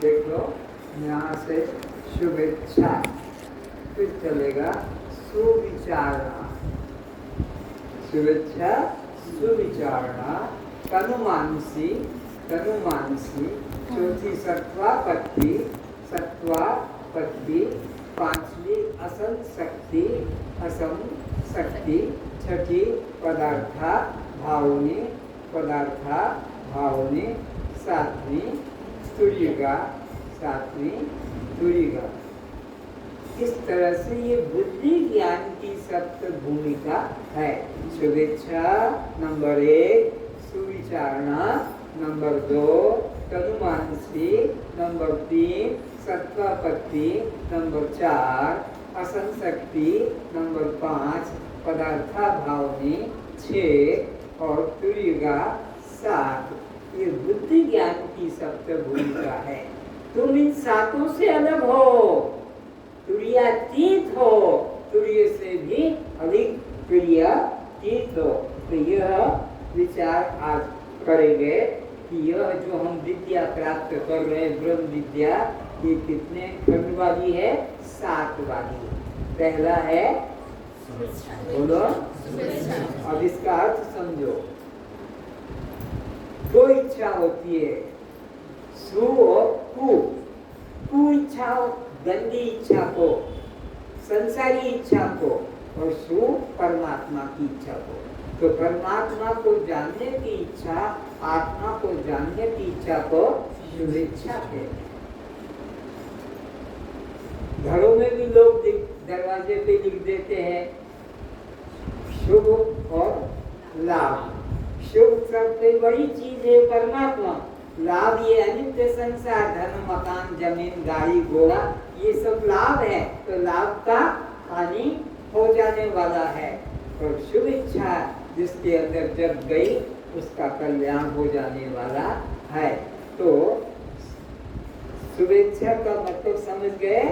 देखो यहाँ से शुभेच्छा, फिर चलेगा सुविचारणा, शुभेच्छा सुविचारणा, तनुमानसी, तनुमानसी, चौथी सत्वापत्ति, सत्वापत्ति, पांचवी असम शक्ति, असम शक्ति, छठी पदार्था भावनी, पदार्था भावनी, सातवीं तुरिगा, सातवीं तुरिगा। इस तरह से ये बुद्धि ज्ञान की सप्त भूमिका है। शुभेच्छा नंबर 1, सुविचारणा नंबर 2, तनुमानसी नंबर 3, सत्वापत्ति नंबर 4, असंशक्ति नंबर 5, पदार्था भावनी 6 और तुरिगा 7। ये बुद्धि ज्ञान की सप्त भूमिका है। तुम इन सातों से अलग हो, तुरीयातीत हो, तुरीय से भी अधिक तुरीयातीत हो। तो यह विचार आज करेंगे कि यह जो हम विद्या प्राप्त कर रहे हैं, ब्रह्म विद्या, ये कितने खंड वाली है? 7 वाली। पहला है, बोलो, अब इसका अर्थ समझो। 2 इच्छा होती है, सु और कु। कु इच्छा, गंदी इच्छा को, संसारी इच्छा को, और सु परमात्मा की इच्छा को। तो परमात्मा को जानने की इच्छा, आत्मा को जानने की इच्छा को शुभेच्छा है। घरों में भी लोग दरवाजे पे लिख देते हैं शुभ और लाभ। शुभ सबसे बड़ी चीज है परमात्मा, लाभ ये अनित्य संसार, धन मकान जमीन गाड़ी घोड़ा, ये सब लाभ है। तो लाभ का हानि हो जाने वाला है, और शुभ इच्छा जिसके अंदर जब गई उसका कल्याण हो जाने वाला है। तो शुभेच्छा का मतलब समझ गए?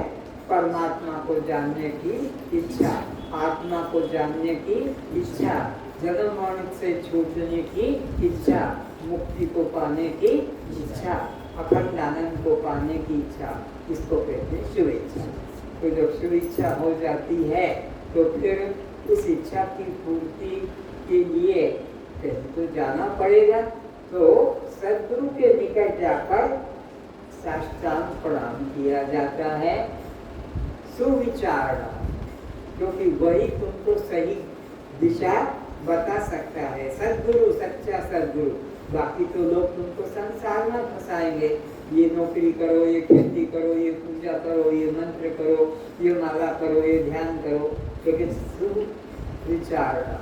परमात्मा को जानने की इच्छा, आत्मा को जानने की इच्छा, जन्म मरण से छूटने की इच्छा, मुक्ति को पाने की इच्छा, अखंड आनंद को पाने की इच्छा, इसको कहते हैं शुभेच्छा। तो जब शुभेच्छा हो जाती है तो फिर उस इच्छा की पूर्ति के लिए कहीं तो जाना पड़ेगा। तो सद्गुरु के निकट जाकर साष्टांग प्रणाम किया जाता है, सुविचारणा, क्योंकि वही तुमको सही दिशा बता सकता है। सद्गुरु, सच्चा सद्गुरु। बाकी तो लोग तुमको संसार में फंसाएंगे, ये नौकरी करो, ये खेती करो, ये पूजा करो, ये मंत्र करो, ये माला करो, ये ध्यान करो। लेकिन सुविचारणा,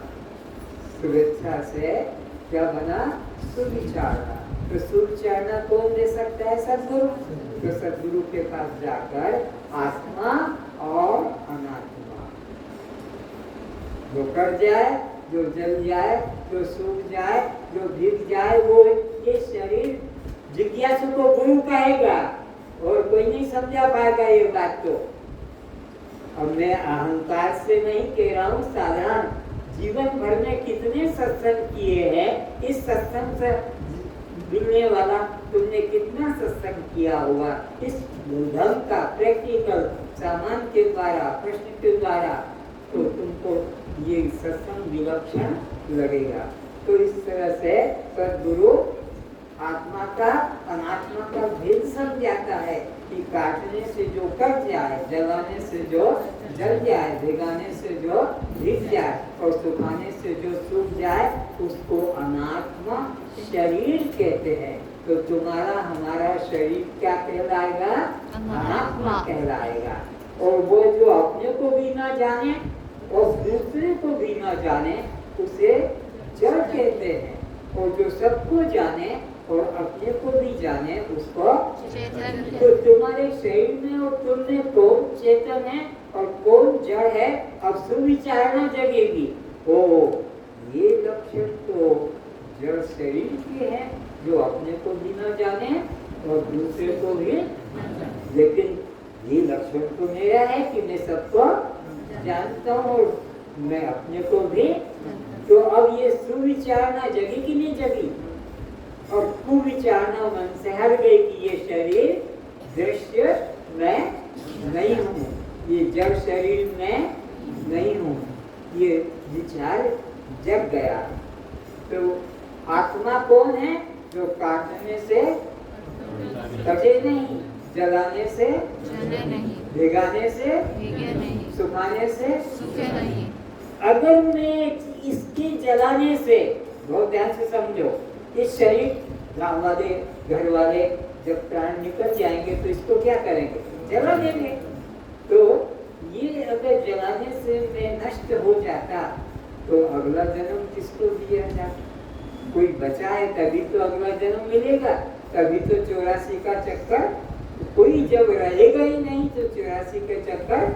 शुभेच्छा से क्या बना? सुविचारणा। तो सुविचारणा कौन दे सकता है? सद्गुरु। तो सद्गुरु के पास जाकर आत्मा और अनात्मा, जो कर जाए, जो जल जाए, जो सूख जाए, जो भीग जाए, वो ये शरीर जिज्ञासु को गुरु कहेगा, और कोई नहीं समझा पाएगा ये बात। तो अब मैं अहंकार से नहीं कह रहा हूँ, साधारण जीवन भर में कितने सत्संग किए हैं, इस सत्संग से मिलने वाला तुमने कितना सत्संग किया होगा, इस ढंग का प्रैक्टिकल सामान के द्वारा, प्रश्न के द्वारा, तो तुमको ये सत्संग विलक्षण लगेगा। तो इस तरह से सद्गुरु आत्मा का अनात्मा का भेद समझाता है कि काटने से जो कट जाए, जलाने से जो जल जाए, भिगाने से जो भीग जाए, और सुखाने से जो सूख जाए, उसको अनात्मा शरीर कहते हैं। तो तुम्हारा हमारा शरीर क्या कहलाएगा? अनात्मा कहलाएगा। और वो जो अपने को भी ना जाने और दूसरे को भी ना जाने, उसे जड़ कहते हैं। और जो सबको जाने और अपने को भी जाने, उसको चेतन। तो तुम्हारे शरीर में और तुमने कौन चेतन है और कौन जड़ है, अब सुविचारणा जगेगी। ओ, ये लक्षण तो जड़ शरीर के हैं, जो अपने को भी न जाने और दूसरे को भी। लेकिन ये लक्षण तो मेरा है कि मैं सबको जानता हूँ और मैं अपने को भी। तो अब ये सुविचारणा जगी कि नहीं जगी? और कुविचारणा मन से हट गई कि ये शरीर कटे नहीं, जलाने से जले नहीं, भिगाने से भीगे नहीं, सुखाने से सूखे नहीं। अगर मैं इसके जलाने से, बहुत ध्यान से समझो, इस शरीर गाँव वाले घर वाले जब प्राण निकल जाएंगे तो इसको क्या करेंगे? जला देंगे। तो ये अगर जलाने से मैं नष्ट हो जाता तो अगला जन्म किसको दिया जाता? कोई बचा है तभी तो अगला जन्म मिलेगा, तभी तो 84 का चक्कर। कोई जब रहेगा ही नहीं तो 84 का चक्कर,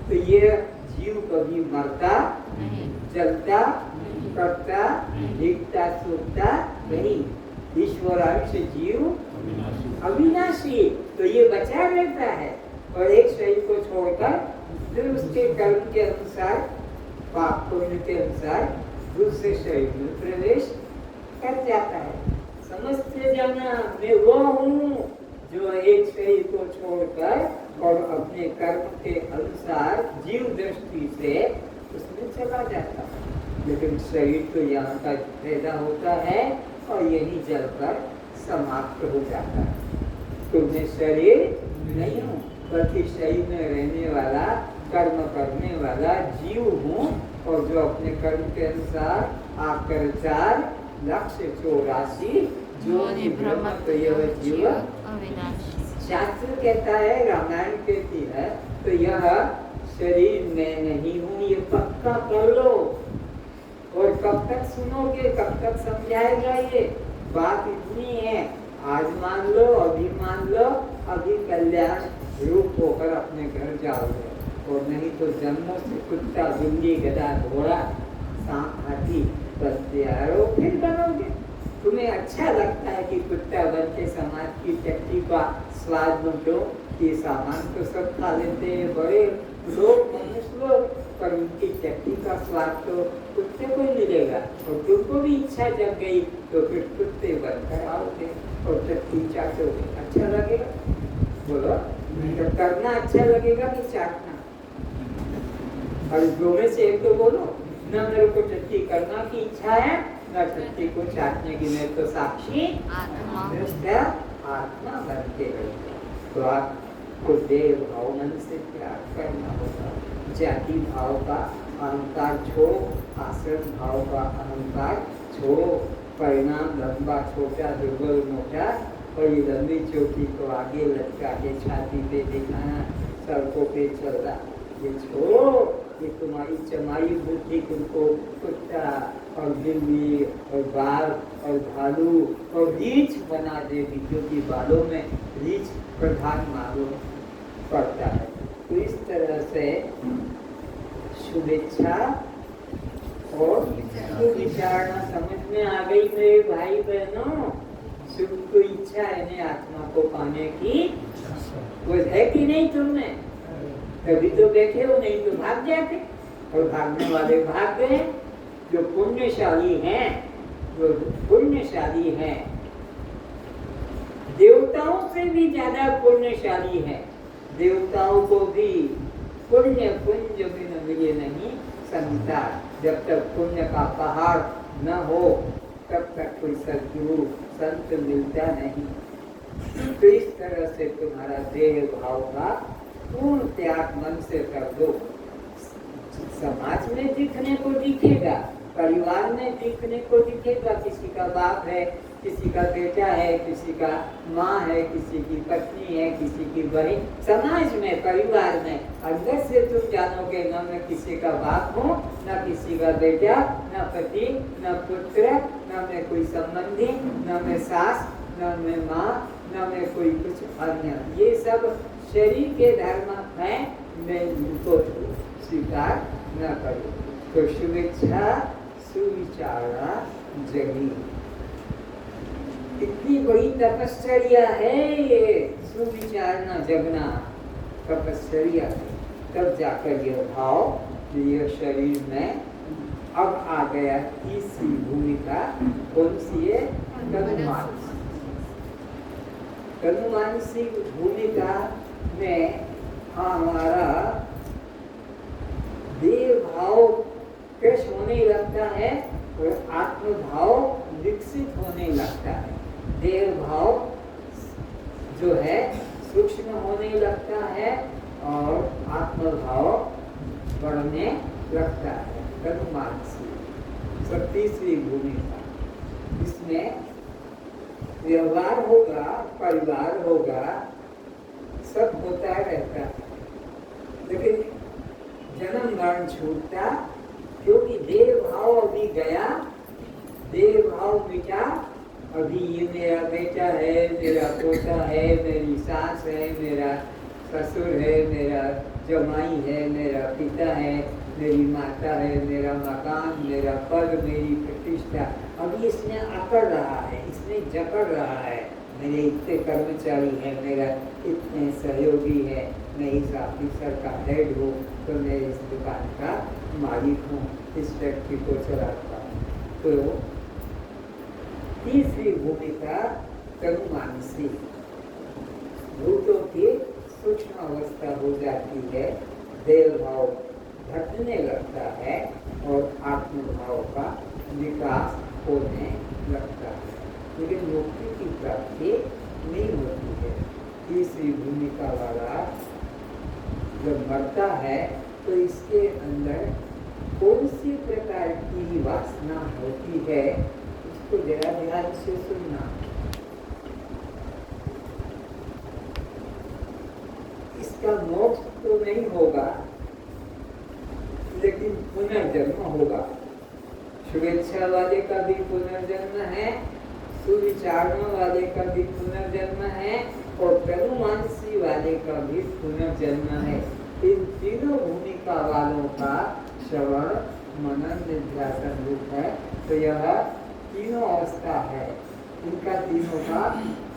तो ये जीव कभी मरता नहीं, जलता कटता दिखता सूखता नहीं। ईश्वर अंश जीव अविनाशी, तो ये बचा रहता है और एक शरीर को छोड़कर फिर उसके कर्म के अनुसार, पाप पुण्य के अनुसार दूसरे शरीर में प्रवेश कर जाता है। समझते जाना, मैं वो हूँ जो एक शरीर को छोड़कर और अपने कर्म के अनुसार जीव दृष्टि से उसमें चला जाता है। लेकिन शरीर तो यहाँ का पैदा होता है और यही जलकर समाप्त हो जाता है। तो मैं शरीर नहीं हूँ, बल्कि शरीर में रहने वाला, कर्म करने वाला जीव हूँ, और जो अपने कर्म के अनुसार आकर 4 लक्ष्य 84 जो निभ्रमत यह जीव अविनाशी। शास्त्र कहता है, रामायण कहती है, तो यह शरीर में नहीं हूँ, ये पक्का कर लो। और कब तक सुनोगे, कब तक समझाएगा ये बात? इतनी है, आज मान लो, अभी मान लो, अभी कल्याण रूप होकर अपने घर जाओगे, और नहीं तो जन्मों से कुत्ता बिल्ली गधा घोड़ा सांप हाथी बनते आ रहे हो, फिर बनोगे। तुम्हें अच्छा लगता है कि कुत्ता बन के समाज की चट्टी का स्वाद लूटो, ये सामान तो सब खा लेते हैं बड़े लोग, मनुष्य लोग, पर उनकी चट्टी का स्वाद तो कुत्ते को ही मिलेगा। और तुमको भी इच्छा जग गई तो फिर कुत्ते बनकर आओगे और चट्टी चाटोगे। अच्छा लगेगा? बोलो, तो करना अच्छा लगेगा कि चाटना? और दो में से एक तो बोलो ना। मेरे को चट्टी करना की इच्छा है, ना चट्टी को चाटने की। मैं तो साक्षी आत्मा आत्मा बनते रहेगा। तो आपको देव भाव मन से त्याग करना होगा। जाति भाव का अहंकार छोड़ो, आश्रम भाव का अहंकार छोड़ो। परिणाम लंबा छोटा दुर्बल मोटा और ये लंबी चौकी को आगे लटका के छाती पे दिखाना, सड़कों पे चलना, ये छोड़ो। ये तुम्हारी चमाई बुद्धि तुमको कुत्ता और बिल्ली और बाघ और भालू और रीछ बना देगी, क्योंकि बालों में रीछ प्रधान मालूम पड़ता है। तो इस तरह से शुभेच्छा और सुविचारणा समझ में आ गई मेरे भाई बहनों। शुभ को इच्छा है आत्मा को पाने की, वो है कि नहीं तुमने? तभी तो बैठे हो, नहीं तो भाग जाते। और भागने वाले भाग गए। जो पुण्यशाली हैं, जो पुण्यशाली हैं, देवताओं से भी ज्यादा पुण्यशाली है। देवताओं को भी पुण्य पुंज बिन मिले नहीं संगीता। जब तक पुण्य का पहाड़ न हो तब तक कोई सद्गुरु संत मिलता नहीं। तो इस तरह से तुम्हारा देह भाव का पूर्ण त्याग मन से कर दो। समाज में दिखने को दिखेगा, परिवार में दिखने को दिखेगा, किसी का बाप है, किसी का बेटा है, किसी का माँ है, किसी की पत्नी है, किसी की बहन। समाज में, परिवार में अंदर से तुम जानोगे न मैं किसी का बाप हूँ, न किसी का बेटा, न पति, न पुत्र, न मैं कोई संबंधी, न मैं सास, न मैं माँ, न मैं कोई कुछ अन्य। ये सब शरीर के धर्म है, मैं इनको स्वीकार न करूँ। तो शुभेच्छा सुविचारणा जगी। इतनी बड़ी तपस्या है ये सुविचारणा जगना, तपस्या। तब जाकर यह भाव यह शरीर में अब आ गया। तीसरी भूमिका कौन सी है? तनुमानसी भूमिका में हमारा देह भाव पेश होने लगता है और आत्म भाव विकसित होने लगता है। देह भाव जो है सूक्ष्म होने लगता है और आत्मभाव बढ़ने लगता है। कर्मांसी सब तीसरी भूमिका। इसमें व्यवहार होगा, परिवार होगा, सब होता रहता है, लेकिन जन्म मरण छूटता, क्योंकि देह भाव अभी गया, देह भाव मिटा। अभी ये मेरा बेटा है, मेरा पोता है, मेरी सास है, मेरा ससुर है, मेरा जमाई है, मेरा पिता है, मेरी माता है, मेरा मकान, मेरा पद, मेरी प्रतिष्ठा। अभी इसमें अकड़ रहा है, इसमें जकड़ रहा है। मेरे इतने कर्मचारी हैं, मेरा इतने सहयोगी है, मैं इस ऑफिसर का हेड हूँ, तो मैं इस दुकान का मालिक हूँ, इस फैक्ट्री को चलाता हूँ। तो तीसरी भूमिका कर्मांसी, भूतों की सूक्ष्म अवस्था हो जाती है, देव भाव घटने लगता है और आत्मभाव का विकास होने लगता है, लेकिन मुक्ति की प्राप्ति नहीं होती है। तीसरी भूमिका वाला जब मरता है तो इसके अंदर कौन सी प्रकार की वासना होती है, इसको जरा ध्यान से सुनना। इसका मोक्ष तो नहीं होगा, लेकिन पुनर्जन्म होगा। शुभेच्छा वाले का भी पुनर्जन्म है, सुविचारणा वाले का भी पुनर्जन्म है, और कर्मांसी वाले का भी पुनर्जन्म है। इन तीनों भूमिका वालों का श्रवण मनन निध्यासन रूप है। तो यह तीनों अवस्था है, इनका तीनों का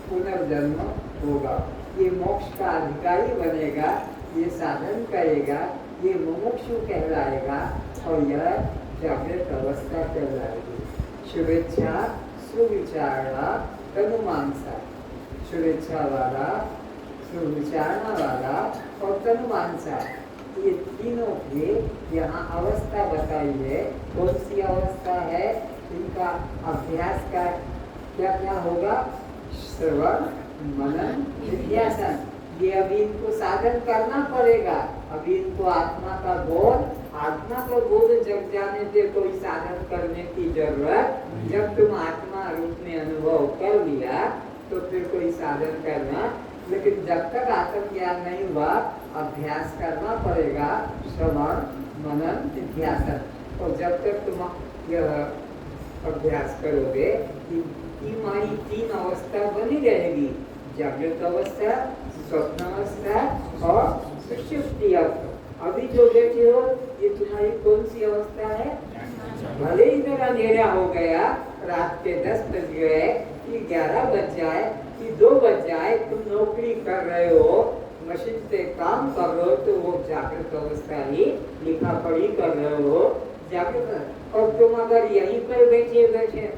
पुनर्जन्म होगा। ये मोक्ष का अधिकारी बनेगा, ये साधन करेगा, ये मुमुक्षु कहलाएगा, और यह जागृत अवस्था कहलाएगी। शुभेच्छा, सुविचारणा, तनुमानसा। शुभेच्छा वाला, सुविचारणा वाला और तनुमानसा, ये तीनों की यहाँ अवस्था बताई है। कौन सी अवस्था है? इनका अभ्यास का क्या क्या होगा? श्रवण मनन निध्यासन। ये अभी इनको साधन करना पड़ेगा। अभी इनको आत्मा का बोध जग जाने से कोई साधन करने की जरूरत। जब तुम आत्मा रूप में अनुभव कर लिया तो फिर कोई साधन करना, लेकिन जब तक आत्मज्ञान नहीं हुआ अभ्यास करना पड़ेगा, श्रवण मनन निध्यासन। और जब तक तुम यह अभ्यास करोगे हमारी तीन अवस्था बनी रहेगी, जागृत अवस्था, स्वप्न अवस्था और सुषुप्ति अवस्था। अभी जो बैठे हो ये तुम्हारी कौन सी अवस्था है? भले ही मेरा अंधेरा हो गया, रात के 10 बज गए, कि 11 बज जाए, कि 2 बज जाए, तुम नौकरी कर रहे हो, मशीन पे काम कर रहे हो, तो वो जागृत अवस्था ही, लिखा पढ़ी कर रहे हो, जागृत। और तुम अगर यहीं पर बैठे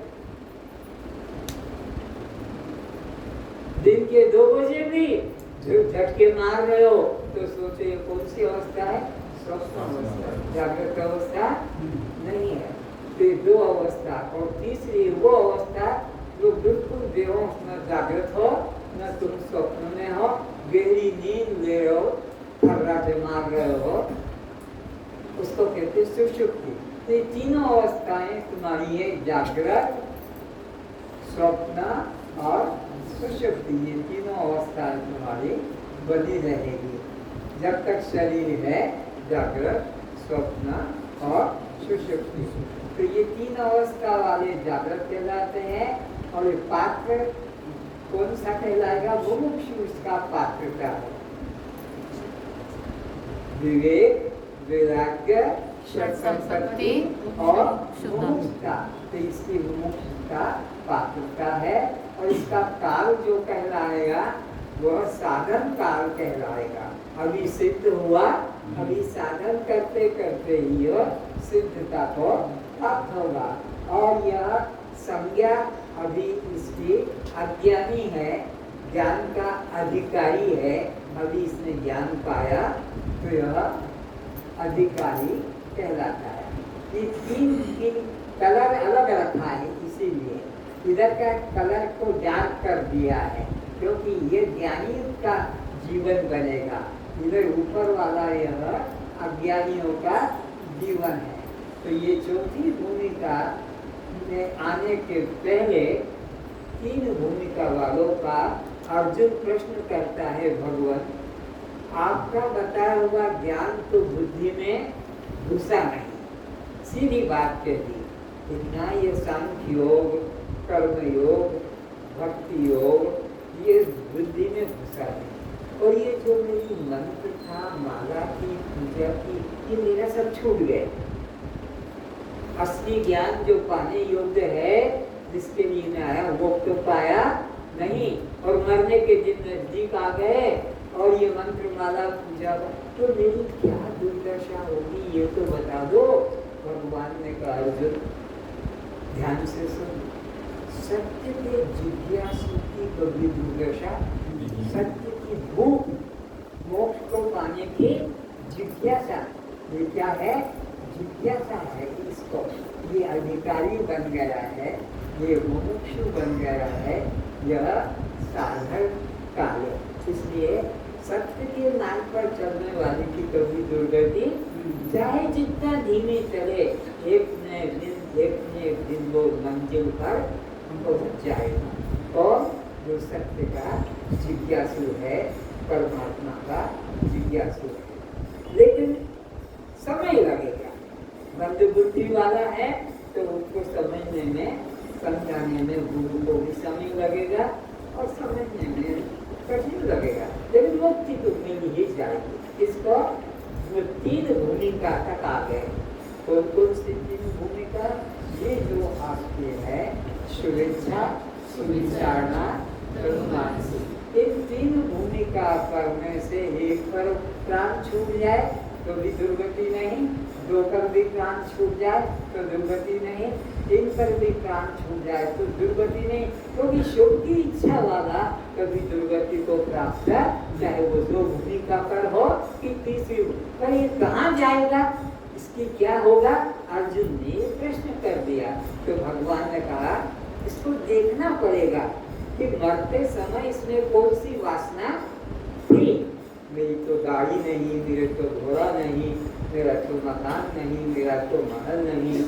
दिन के 2 बजे भी जो झटके मार रहे हो, तो सोचो ये कौन सी अवस्था है? स्वप्न अवस्था, जागृत अवस्था नहीं है। तो 2 अवस्था, और तीसरी वो अवस्था जो बिल्कुल बेहोश, न जागृत हो न तुम स्वप्न में हो, गहरी नींद ले रहे हो, खर्राटे मार रहे हो, उसको कहते सुषुप्ति। तो ये तीनों अवस्थाएं तुम्हारी है, जागृत, स्वप्न और सुषुप्ति। ये तीनों अवस्थाएं तुम्हारी बनी रहेगी जब तक शरीर है, जागृत, स्वप्न और सुषुप्ति। तो ये तीन अवस्था वाले जागृत कहलाते हैं। और ये पात्र कौन सा कहलाएगा? मुमुक्षु इसका पात्रता है। विवेक, वैराग्य, षट संपत्ति और मुमुक्षुता, तो इसकी मुमुक्षुता पात्रता है। और इसका काल जो कहलाएगा वह साधन काल कहलाएगा। अभी सिद्ध हुआ, अभी साधन करते करते ही सिद्धता को प्राप्त होगा। और यह संज्ञा अभी इसकी अज्ञानी है, ज्ञान का अधिकारी है, अभी इसने ज्ञान पाया तो यह अधिकारी कहलाता है। ये तीन कलर अलग रखा है, इसीलिए इधर का कलर को डार्क कर दिया है, क्योंकि ये ज्ञानी का जीवन बनेगा। इधर ऊपर वाला यह अज्ञानियों का जीवन है। तो ये चौथी भूमिका में आने के पहले तीन भूमिका वालों का अर्जुन प्रश्न करता है, भगवान आपका बताया हुआ ज्ञान तो बुद्धि में घुसा नहीं। सीधी बात कह दी, इतना ये सांख्य योग, कर्म योग, भक्ति योग ये बुद्धि में घुसा नहीं। और ये जो मेरी मंत्र था, माला की, पूजा की, ये मेरा सब छूट गए। असली ज्ञान जो पाने योग्य है, जिसके लिए मैं आया, वो तो पाया नहीं। और मरने के दिन नजदीक आ गए और ये मंत्र माला पूजा, तो मेरी क्या दुर्दशा होगी ये तो बता दो। भगवान ने कहा, अर्जुन ध्यान से सुन, सत्य के जिज्ञासु की कभी दुर्दशा, सत्य की भूख, मोक्ष को पाने की जिज्ञासा, ये क्या है? जिज्ञासा है। इसको ये अधिकारी बन गया है, ये मुमुक्षु बन गया है, यह साधन काल है। इसलिए सत्य के मार्ग पर चलने वाले की कभी दुर्गति, चाहे जितना धीमे चले, एक न एक दिन वो मंजिल पर पहुंच जाएगा। और जो सत्य का जिज्ञासु है, परमात्मा का जिज्ञासु है, लेकिन समय लगेगा। मंद बुद्धि वाला है तो उसको समझने में, समझाने में गुरु को भी समय लगेगा और समझने में कठिन लगेगा, लेकिन मुक्ति तो मिल ही जाएगी। इसको तीन भूमिका तक आ गए। कौन कौन सी तीन भूमिका? ये जो आपके है, शुभेच्छा, सुविचारणा, करुणासी, इन तीन भूमिका करने से एक पर प्राण छूट जाए तो भी दुर्गति नहीं, दो पर भी प्राण छूट जाए तो दुर्गति नहीं, तीन पर भी प्राण छूट जाए तो दुर्गति नहीं। क्योंकि शुभ की इच्छा वाला कभी दुर्गति को प्राप्त है, चाहे वो दो भूमिका पर हो कि तीसरी, पर ये कहाँ जाएगा, इसकी क्या होगा? अर्जुन ने प्रश्न कर दिया। तो भगवान ने कहा, इसको देखना पड़ेगा कि मरते समय इसमें कौन सी वासना थी। मेरी तो गाड़ी नहीं, मेरे तो घोड़ा नहीं, मेरा तो मकान नहीं, मेरा तो महल नहीं,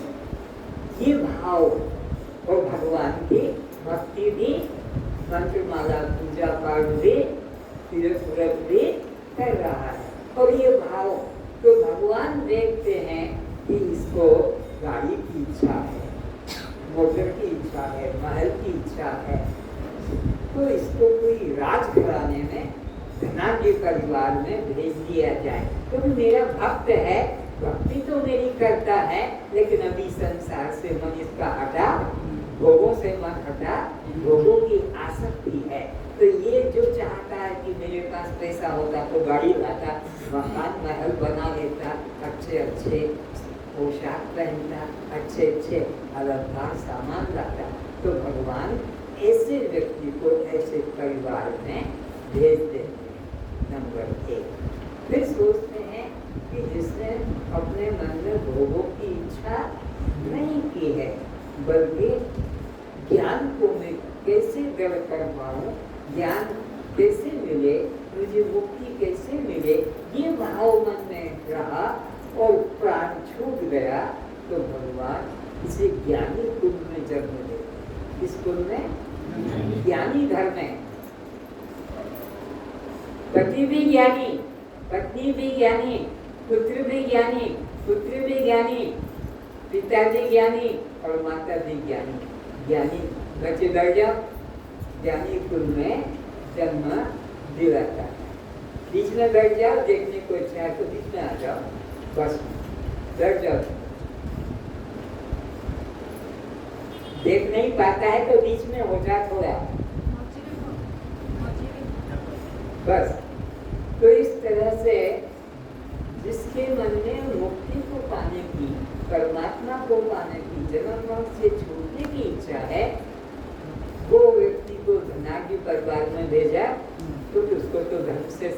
ये भाव। और भगवान की भक्ति भी, मंत्रमाला पूजा पाठ भी, तीर्थ व्रत भी कर रहा है, और ये भाव। तो भगवान देखते हैं कि इसको गाड़ी की इच्छा है, मोटर की इच्छा है, महल की इच्छा है, तो इसको कोई राजघराने में, धनाढ्य परिवार में भेज दिया जाए। क्योंकि मेरा भक्त है, भक्ति तो मेरी करता है, लेकिन अभी संसार से मन इसका हटा, भोगों से मन हटा, भोगों की आसक्ति है। तो ये जो चाहता है कि मेरे पास पैसा होता तो गाड़ी लाता, मकान महल बना लेता, अच्छे अच्छे पोशाक पहनता, अच्छे अच्छे अलंकार सामान लाता। तो भगवान ऐसे व्यक्ति को ऐसे परिवार में भेज देते हैं। नंबर एक, फिर सोचते हैं कि जिसने अपने मन में भोगों की इच्छा नहीं की है, बल्कि ज्ञान को मैं कैसे दृढ़ कर पाऊँ, ज्ञान कैसे मिले, मुझे मुक्ति कैसे मिले, ये भाव मन में रहा और प्राण छूट गया। तो भगवान इसे ज्ञानी कुल में जन्म देते। इस कुल में ज्ञानी घर में पति भी ज्ञानी, पत्नी भी ज्ञानी, पुत्र भी ज्ञानी, पुत्री भी ज्ञानी, पिता भी ज्ञानी और माता भी ज्ञानी। ज्ञानी बच्चे बैठ जाओ, ज्ञानी कुल में जन्म दिलाता है। बीच में बैठ जाओ, देखने को इच्छा है तो बीच में आ जाओ, बस बैठ जाओ। देख नहीं पाता है तो बीच में हो जा थोड़ा, बस। तो इस तरह से जिसके मन में मुक्ति को पाने की, परमात्मा को पाने की, जन्म मरण से छूटने की इच्छा है, वो व्यक्ति को धनाढ्य परिवार में भेजा, क्योंकि उसको तो धर्म से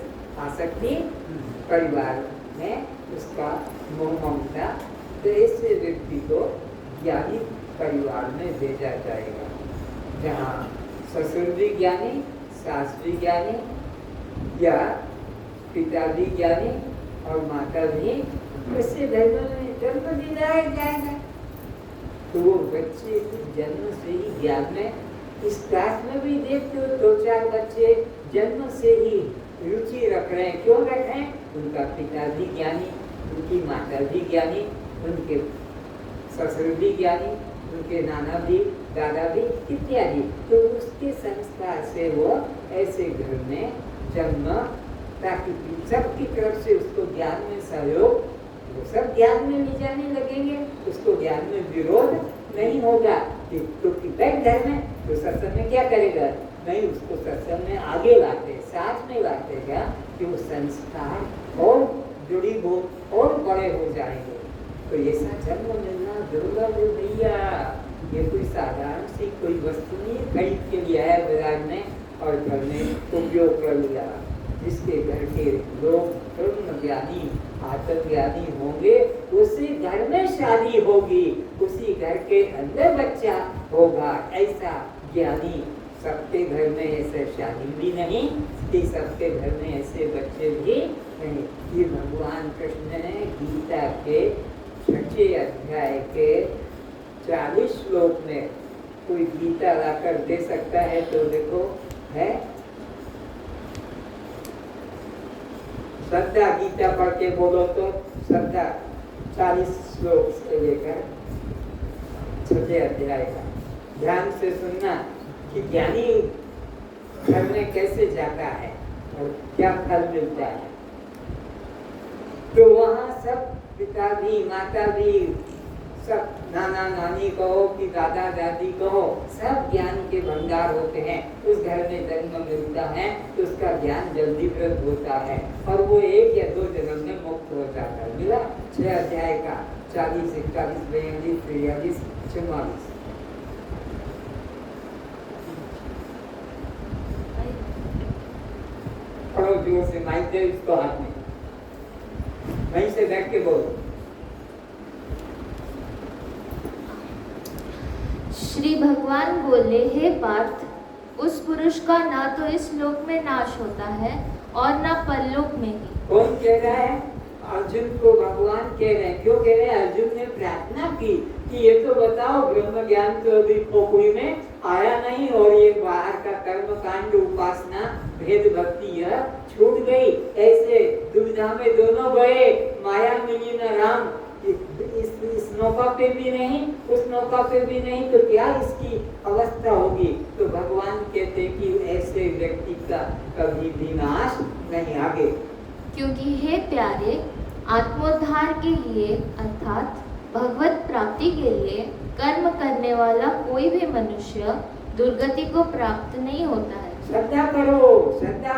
आसक्ति, परिवार में उसका मोह ममता, तो ऐसे व्यक्ति को ज्ञानी परिवार में भेजा जाएगा, जहाँ ससुर भी ज्ञानी, सास भी ज्ञानी या पिता भी ज्ञानी और माता भी, उससे धर्म में जन्म दिलाया जाएगा। तो वो बच्चे जन्म से ही ज्ञान में, इस क्लास में भी देखते हो 2-4 बच्चे जन्म से ही रुचि रख रहे हैं। क्यों रख रहे हैं? उनका पिता भी ज्ञानी, उनकी माता भी ज्ञानी, उनके ससुर भी ज्ञानी, उनके नाना भी, दादा भी इत्यादि। तो उसके संस्कार से वो ऐसे घर में जन्म, ताकि सबकी तरफ से उसको ज्ञान में सहयोग, वो सब ज्ञान में ले जाने लगेंगे, उसको ज्ञान में विरोध नहीं होगा। तो बैठ घर में तो सत्संग में क्या करेगा? नहीं, उसको सत्संग में आगे लाते, साथ में लाते क्या कि वो संस्कार और जुड़ी वो और बड़े हो जाएंगे। तो ऐसा जन्म मिलना दुर्लभ है भैया। ये कोई साधारण सी कोई वस्तु नहीं है, खरीद के लिए आया बाजार में और घर में उपयोग कर लिया। जिसके घर के लोग ब्रह्म ज्ञानी, आत्मज्ञानी होंगे, उसी घर में शादी होगी, उसी घर के अंदर बच्चा होगा। ऐसा ज्ञानी सबके घर में ऐसे शादी भी नहीं, कि सबके घर में ऐसे बच्चे भी नहीं। ये भगवान कृष्ण ने गीता के 6 अध्याय के 40 श्लोक में कोई गीता लाकर दे सकता है तो देखो, है श्रद्धा। गीता पढ़ के बोलो तो श्रद्धा 40 श्लोक से लेकर 6 अध्याय का ध्यान से सुनना कि ज्ञानी घर में कैसे जाता है और क्या फल मिलता है। तो वहाँ सब पिता भी, माता भी, सब नाना नानी कहो कि दादा दादी कहो, सब ज्ञान के भंडार होते हैं। उस घर में जन्म मिलता है तो उसका ज्ञान जल्दी प्राप्त होता है और वो 1 या 2 जन्म में मुक्त हो जाता है। मिला 6 अध्याय का 40, 41, 42, 43, 44। पढ़ो जोर से, माइक दे इसको हाथ में, वहीं से बैठ के बोलो। श्री भगवान बोले, हे पार्थ, उस पुरुष का ना तो इस लोक में नाश होता है और ना परलोक में ही। कौन कह रहा है? अर्जुन को भगवान कह रहे हैं। क्यों कह रहे हैं? अर्जुन ने प्रार्थना की कि ये तो बताओ, ब्रह्म ज्ञान तो अभी खोपड़ी में आया नहीं और ये बाहर का कर्म कांड, उपासना, भेद भक्ति यह छूट गई। ऐसे दुविधा में दोनों गए, माया मिली न राम। इस नौका पे भी नहीं, उस नौका पे भी नहीं, तो क्या इसकी अवस्था होगी? तो भगवान कहते कि ऐसे व्यक्ति का कभी भी नाश नहीं। आगे, क्योंकि हे प्यारे, आत्मोद्धार के लिए अर्थात भगवत प्राप्ति के लिए कर्म करने वाला कोई भी मनुष्य दुर्गति को प्राप्त नहीं होता है। श्रद्धा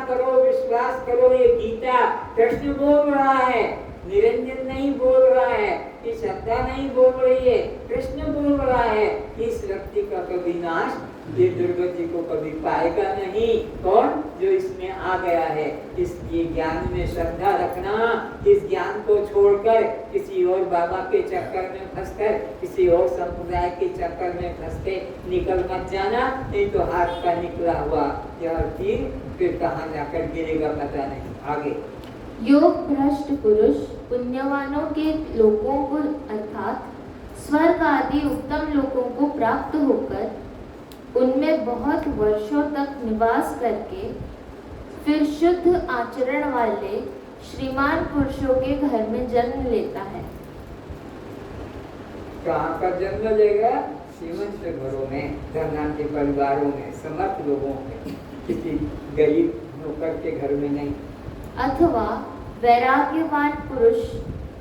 करो, विश्वास करो। ये गीता कृष्ण बोल रहा है, निरंजन नहीं बोल रहा है, कि श्रद्धा नहीं बोल रही है, कृष्ण बोल रहा है। इस व्यक्ति का कभी नाश, ये दुर्गति को कभी पाएगा नहीं। कौन? जो इसमें आ गया है। इस ज्ञान में श्रद्धा रखना, इस ज्ञान को छोड़कर किसी और बाबा के चक्कर में फंसकर, किसी और संप्रदाय के चक्कर में फंस के निकल मत जाना, नहीं तो हाथ का निकला हुआ यह तीर फिर कहाँ जाकर गिरेगा पता नहीं। आगे, योग भ्रष्ट पुरुष पुण्यवानों के लोकों को अर्थात स्वर्ग आदि उत्तम लोकों को प्राप्त होकर उनमें बहुत वर्षों तक निवास करके फिर शुद्ध आचरण वाले श्रीमान पुरुषों के घर में जन्म लेता है। कहाँ पर जन्म लेगा? श्रीमंत घरों में, धनवान के परिवारों में, समर्थ लोगों में, किसी गरीब नौकर के घर में नहीं। अथवा वैराग्यवान पुरुष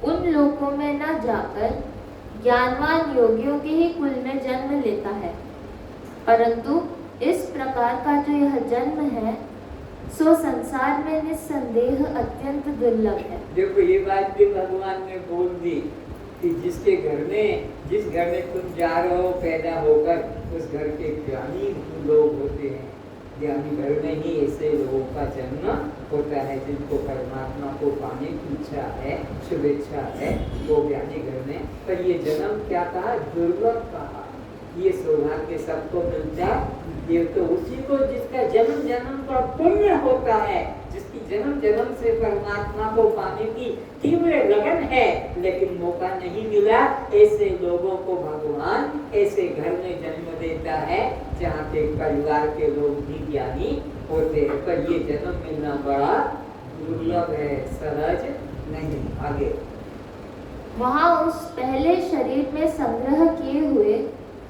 उन लोकों में न जाकर ज्ञानवान योगियों के ही कुल में जन्म लेता है, परंतु इस प्रकार का जो यह जन्म है सो संसार में निस्संदेह अत्यंत दुर्लभ है। देखो, ये बात भी भगवान ने बोल दी कि जिस घर में तुम जा रहे हो पैदा होकर, उस घर के ज्ञानी लोग होते हैं। ज्ञानी घर में ही ऐसे लोगों का जन्म होता है जिनको परमात्मा को पाने की इच्छा है, शुभेच्छा है, वो ज्ञानी घर में। पर ये जन्म क्या कहा? दुर्लभ कहा। ये सौभाग्य सबको मिलता ये तो उसी को जिसका जन्म जन्म का पुण्य होता है, जिसकी जन्म जन्म से परमात्मा को पाने की तीव्र लगन है, लेकिन मौका नहीं मिला। ऐसे लोगों को भगवान ऐसे घर में जन्म देता है जहाँ के परिवार के लोग भी ज्ञानी होते हैं, पर ये जन्म मिलना बड़ा दुर्लभ है, सहज नहीं। आगे वहाँ उस पहले शरीर में संग्रह किए हुए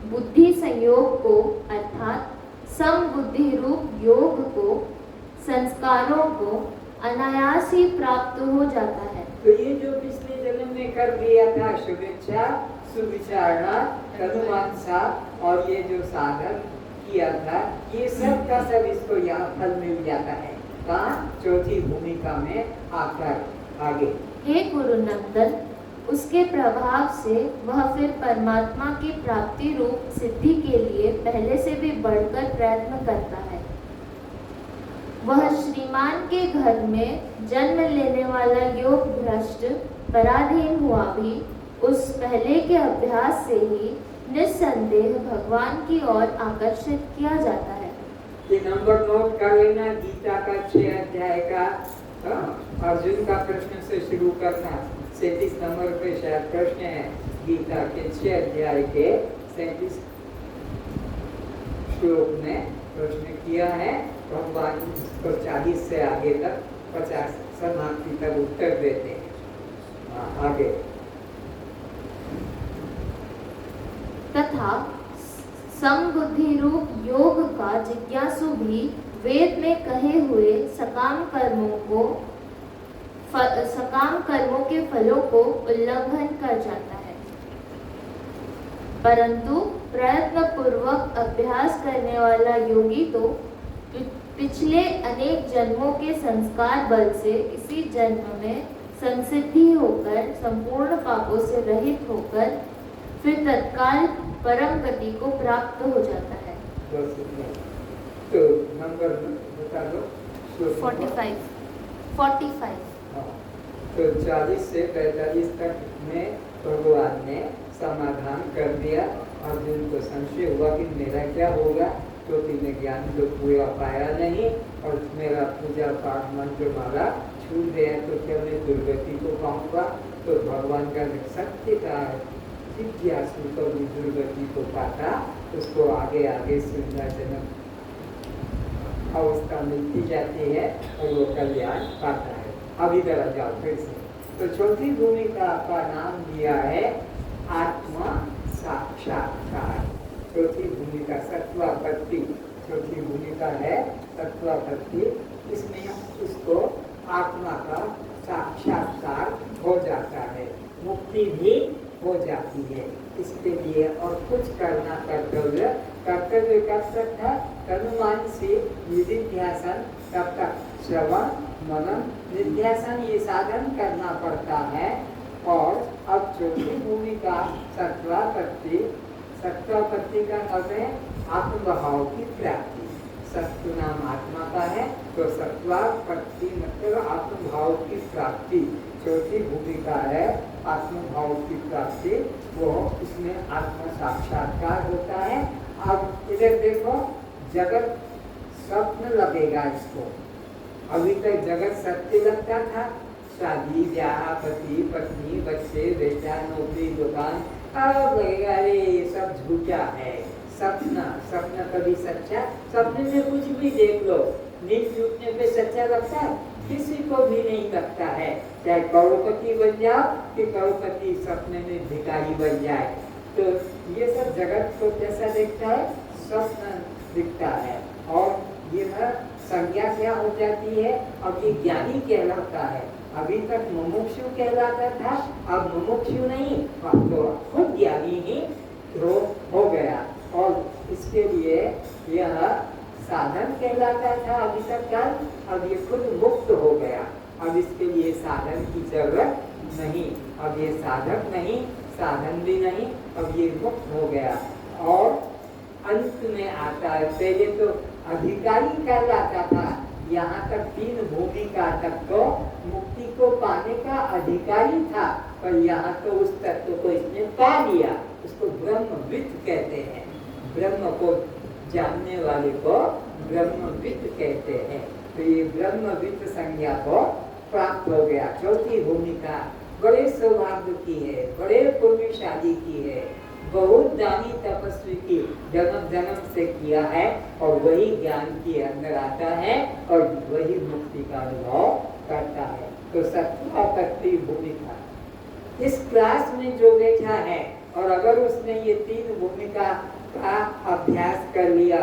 बुद्धि संयोग को अर्थात समबुद्धि रूप योग को, संस्कारों को अनायास ही प्राप्त हो जाता है। तो ये जो पिछले जन्म में कर दिया था शुभेच्छा सुविचारणा अनुमानसा और ये जो साधन किया था, ये सब का सब इसको यहाँ फल मिल जाता है। कहाँ? चौथी भूमिका में आकर। आगे हे गुरु नंदन, उसके प्रभाव से वह फिर परमात्मा की प्राप्ति रूप सिद्धि के लिए पहले से भी बढ़कर प्रयत्न करता है। वह श्रीमान के घर में जन्म लेने वाला योग भ्रष्ट पराधीन हुआ भी उस पहले के अभ्यास से ही निस्संदेह भगवान की ओर आकर्षित किया जाता है। ये नंबर नोट कर लेना, गीता का 6 अध्याय का अर्जुन का प्रश्न से शुरू करना। 37 नंबर पे शायद प्रश्न है, गीता के 6 अध्याय के 37 श्लोक में प्रश्न किया है। भगवान को 40 से आगे तक 50 समाप्ति तक उत्तर देते हैं। आगे तथा समबुद्धि रूप योग का जिज्ञासु भी वेद में कहे हुए सकाम कर्मों के फलों को उल्लंघन कर जाता है, परंतु प्रयत्न पूर्वक अभ्यास करने वाला योगी तो पिछले अनेक जन्मों के संस्कार बल से इसी जन्म में संसिद्धि होकर संपूर्ण पापों से रहित होकर फिर तत्काल परम गति को प्राप्त हो जाता है। तो नंबर बता दो। 45 तो 40 से 45 तक में भगवान ने समाधान कर दिया। अर्जुन को संशय हुआ कि मेरा क्या होगा, क्योंकि मैं ज्ञान को पूरा पाया नहीं और मेरा पूजा पाठ मंत्र माला छूट गया, तो क्या मैं दुर्गति को पाऊंगा। तो भगवान का सत्य का जिज्ञासु को भी दुर्गति को पाता, उसको आगे आगे सुविधाजनक अवस्था मिलती जाती है और वो कल्याण पाता है। अब इधर आ जाओ फिर से। तो चौथी भूमिका का नाम दिया है आत्मा साक्षात्कार। चौथी भूमिका सत्वापत्ति, चौथी भूमिका है सत्वापत्ति। इसमें उसको आत्मा का साक्षात्कार हो जाता है, मुक्ति भी हो जाती है। इसके लिए और कुछ करना कर्तव्य कब तक था? कर्ममान से निधिध्यासन, तब तक श्रवण मनन निध्यासन ये साधन करना पड़ता है। और अब चौथी भूमिका सत्वापत्ति। सत्वापत्ति का अर्थ है आत्मभाव की प्राप्ति। सत्व नाम आत्मा का है, तो सत्वापत्ति मतलब आत्मभाव की प्राप्ति। चौथी भूमिका है आत्मभाव की प्राप्ति, वो इसमें आत्म साक्षात्कार होता है। अब इधर देखो, जगत स्वप्न लगेगा इसको। अभी तक जगत सत्य लगता था, शादी ब्याह पति पत्नी बच्चे बेटा नौकरी दुकान, अब लगेगा अरे ये सब झूठा है। सपना कभी सच्चा, सपने में कुछ भी देख लो, नींद टूटने पे सच्चा लगता है? किसी को भी नहीं लगता है। चाहे करोड़पति बन जाओ कि करोड़पति सपने में भिखारी बन जाए, तो ये सब जगत को कैसा देखता है? स्वप्न दिखता है। और यह संज्ञा क्या हो जाती है? अब ये ज्ञानी कहलाता है। अभी तक मुमुक्षु कहलाता था, अब मुमुक्षु नहीं, तो खुद ज्ञानी ही हो गया। और इसके लिए यह साधन कहलाता था अभी तक काल, अब ये खुद मुक्त हो गया। अब इसके लिए साधन की जरूरत नहीं, अब ये साधक नहीं, साधन भी नहीं, अब ये मुक्त हो गया। और अंत में आता है, पहले तो अधिकारी कहलाता था, यहाँ तक 3 भूमिका तक तो मुक्ति को पाने का अधिकारी था, पर यहाँ तो उस तत्व को इसने पा लिया, उसको ब्रह्मविद कहते हैं। ब्रह्म को जानने वाले को ब्रह्मविद कहते हैं। तो ये ब्रह्मविद संज्ञा को प्राप्त हो गया। चौथी भूमिका बड़े सौभाग्य की है, बड़े पुण्यशाली की है, बहुत दानी तपस्वी की जन्म जन्म से किया है और वही ज्ञान के अंदर आता है और वही मुक्ति का अनुभव करता है। तो सत्वापत्ति भूमिका इस क्लास में जो बैठा है और अगर उसने ये 3 भूमिका का अभ्यास कर लिया,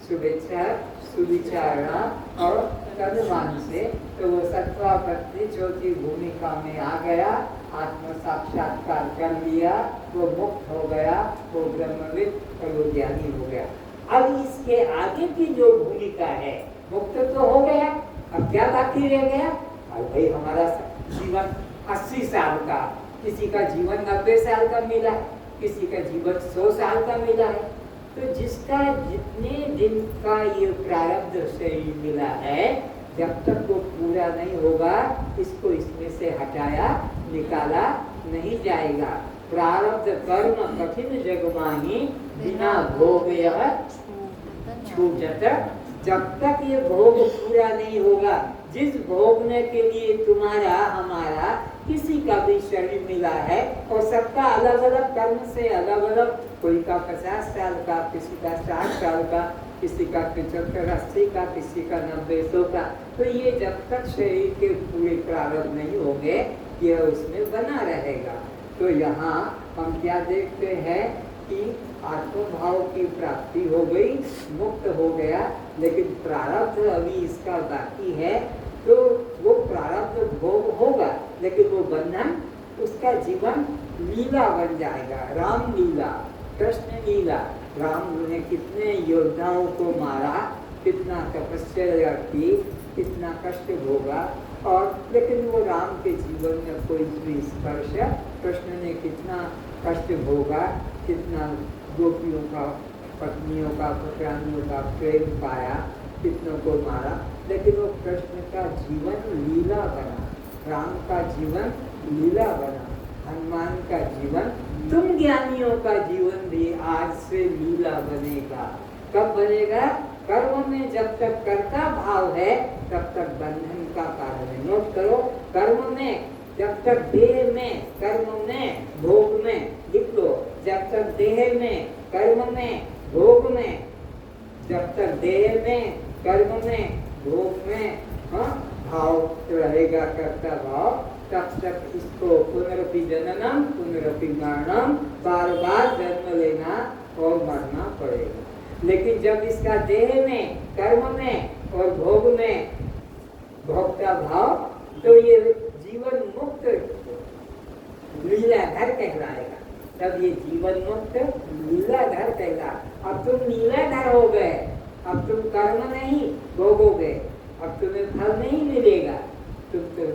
शुभेच्छा, सुविचारणा और कर्मवान से, तो वो सत्वापत्ति चौथी भूमिका में आ गया, आत्म साक्षात्कार कर लिया, वो मुक्त हो गया, वो ब्रह्मविद और वो ज्ञानी हो गया। अब इसके आगे की जो भूमिका है, मुक्त तो हो गया, अब क्या बाकी रह गया? और भाई हमारा जीवन 80 साल का, किसी का जीवन 90 साल का मिला है, किसी का जीवन 100 साल का मिला है। तो जिसका जितने दिन का ये प्रारब्ध शरीर मिला है, जब तक वो पूरा नहीं होगा, इसको इसमें से हटाया निकाला नहीं जाएगा। प्रारब्ध कर्म कठिन जगमाही बिना भोग यह छूटत। जब तक ये भोग पूरा नहीं होगा, जिस भोगने के लिए तुम्हारा हमारा किसी का भी शरीर मिला है, और सबका अलग अलग कर्म से अलग अलग, कोई का 50 साल का, किसी का 60 साल का, किसी का 75 80 का, किसी का 90 100 का। तो ये जब तक शरीर के पूरे प्रारब्ध नहीं होंगे, यह उसमें बना रहेगा। तो यहाँ हम क्या देखते हैं कि आत्मभाव की प्राप्ति हो गई, मुक्त हो गया, लेकिन प्रारब्ध अभी इसका बाकी है। तो वो प्रारब्ध भोग होगा, लेकिन वो बंधन, उसका जीवन लीला बन जाएगा, राम लीला, कृष्ण लीला। राम ने कितने योद्धाओं को मारा, कितना तपस्या की, कितना कष्ट भोगा, और लेकिन वो राम के जीवन में कोई भी स्पर्श, कृष्ण ने कितना कष्ट भोगा, कितना गोपियों का, पत्नियों का, पुत्रानियों का प्रेम पाया, कितनों को मारा, लेकिन वो कृष्ण का जीवन लीला बना, राम का जीवन लीला बना, हनुमान का जीवन, तुम ज्ञानियों का जीवन भी आज से लीला बनेगा। कब बनेगा? कर्म में जब तक कर्ता भाव है, तब तक बंधन का कारण है। नोट करो, कर्म में जब तक देह में, कर्म में, भोग में, लिख लो, जब तक देह में, कर्म में, भोग में, जब तक देह में, कर्म में, भोग में भाव रहेगा, कर्ता भाव, तब तक इसको पुनरपि जननम पुनरपि मरणम, बार बार जन्म लेना और मरना पड़ेगा। लेकिन जब इसका देह में, कर्म में और भोग में भोक्ता भाव, तो ये जीवन मुक्त लीलाधर कहलाएगा। तब ये जीवन मुक्त लीलाधर कहला। अब तुम लीलाधर हो गए, अब तुम कर्म नहीं भोगोगे, अब तुम्हें फल नहीं मिलेगा, तुम तो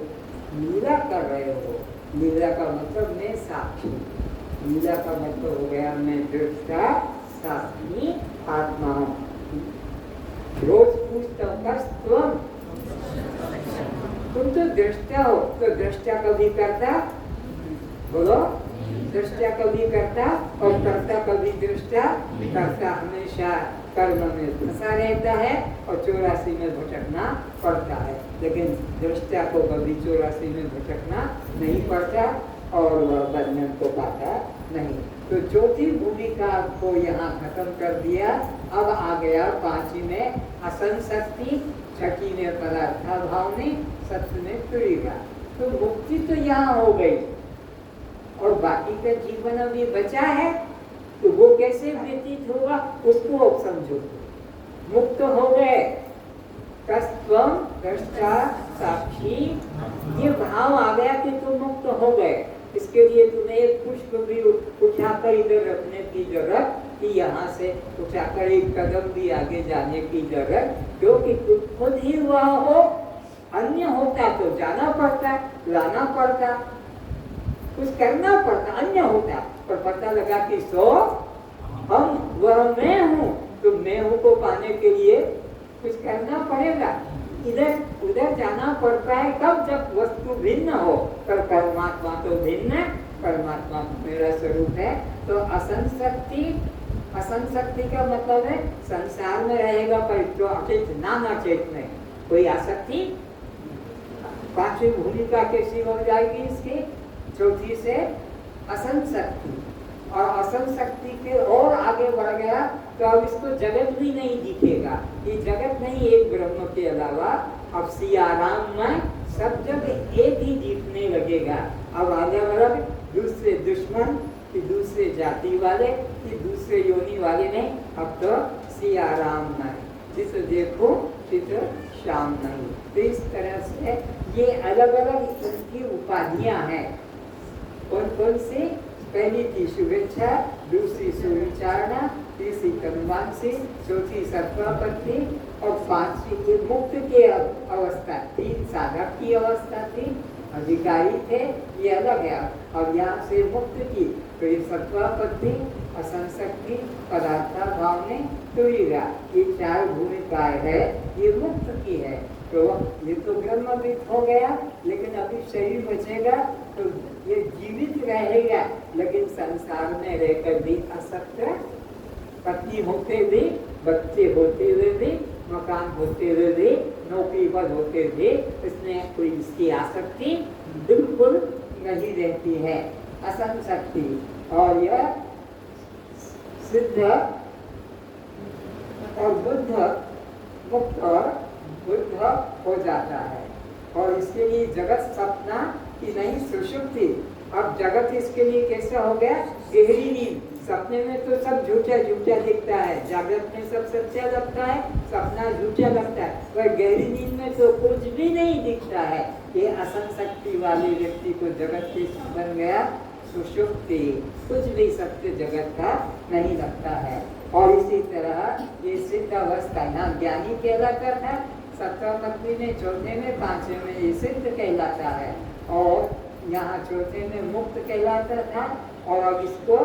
लीला कर रहे हो। लीला का मतलब मैं साक्षी, लीला का मतलब हो गया मैं दृष्टा, साक्षी, आत्मा हूँ। रोज पूछता हूँ, तुम तो दृष्टा हो, तो दृष्टा कभी करता, बोलो, दृष्टा कभी करता और करता कभी दृष्टा। करता हमेशा कर्म में फंसा रहता है और 84 में भटकना पड़ता है, लेकिन दृष्टा को कभी 84 में भटकना नहीं पड़ता और वह बंधन को पाता नहीं। तो चौथी भूमिका को यहाँ खत्म कर दिया। अब आ गया 5वीं में असंशक्ति, 6ठी में पदार्था भाव में, 7वीं में तुरीगा। तो मुक्ति तो यहाँ हो गई और बाकी का जीवन अभी बचा है, तो वो कैसे व्यतीत होगा उसको अब समझो। मुक्त हो गए, कस्तम, दृष्टा, साक्षी, ये भाव आ गया कि तुम मुक्त हो गए। इसके लिए तुम्हें एक पुष्प भी उठाकर इधर रखने की जरूरत, कि यहाँ से उठाकर एक कदम भी आगे जाने की जरूरत, क्योंकि तुम खुद ही हुआ हो। अन्य होता तो जाना पड़ता, लाना पड़ता, कुछ करना पड़ता, अन्य होता, पर पता लगा कि हम वह मैं हूँ, तो मैं हूँ को पाने के लिए कुछ करना पड़ेगा, इधर उधर जाना पड़ता है। कब? जब वस्तु भिन्न हो, पर परमात्मा तो भिन्न, परमात्मा मेरा स्वरूप है। तो असंशक्ति, असंशक्ति का मतलब है संसार में रहेगा पर जो अचेत नाम अचेत में कोई आसक्ति। पांचवी भूमिका कैसी हो जाएगी इसकी? चौथी से असंशक्ति, और असंशक्ति के और आगे बढ़ गया तो अब इसको जगत भी नहीं दिखेगा। ये जगत नहीं एक ब्रह्म के अलावा अब सियाराम में सब जगह एक ही दिखने लगेगा। अब अलग अलग दूसरे दुश्मन कि दूसरे जाति वाले कि दूसरे योनि वाले नहीं, अब तो सियाराम नहीं, जिसे देखो चित्र श्याम नहीं। तो इस तरह से ये अलग अलग इनकी उपाधियां हैं। कौन कौन सी? पहली थी शुभेच्छा, दूसरी सुविचारणा, तीसरी कर्मवांसी, चौथी सत्वापत्ति और पांचवी ये मुक्त की अवस्था। तीन साधक की अवस्था थी, अधिकारी थे, ये अलग है। अब यहाँ से मुक्त की तो ये सत्वापत्ति, असंशक्ति, पदार्थ भाव में टूटेगा। ये चार भूमिकाएं है, ये मुक्त की है। तो ये तो ब्रह्मविद हो गया, लेकिन अभी शरीर बचेगा तो ये जीवित रहेगा, लेकिन संसार में रहकर भी असक्त, पत्नी होते भी, बच्चे होते हुए भी, मकान होते हुए भी, नौकरी पर होते हुए, इसमें कोई इसकी आसक्ति बिल्कुल नहीं रहती है, असंशक्ति। और यह सिद्ध और बुद्ध मुक्त और बुद्ध हो जाता है। और इसके लिए जगत सपना की नहीं सुषुप्ति। अब जगत इसके लिए कैसा हो गया? गहरी नींद। सपने में तो सब झूठा झूठा दिखता है, जागृत में सब सच्चा लगता है, सपना झूठा लगता है, पर गहरी नींद में तो कुछ भी नहीं दिखता है। ये असंशक्ति वाले व्यक्ति को जगत कैसा बन गया? सुषुप्ति। कुछ भी सत्य जगत का नहीं लगता है। और इसी तरह ये सिद्ध अवस्था यहाँ ज्ञानी कहलाता था, सत्वापत्ति में, चौथे में, पांचवें में ये सिद्ध कहलाता है, और यहाँ चौथे में मुक्त कहलाता था, और अब इसको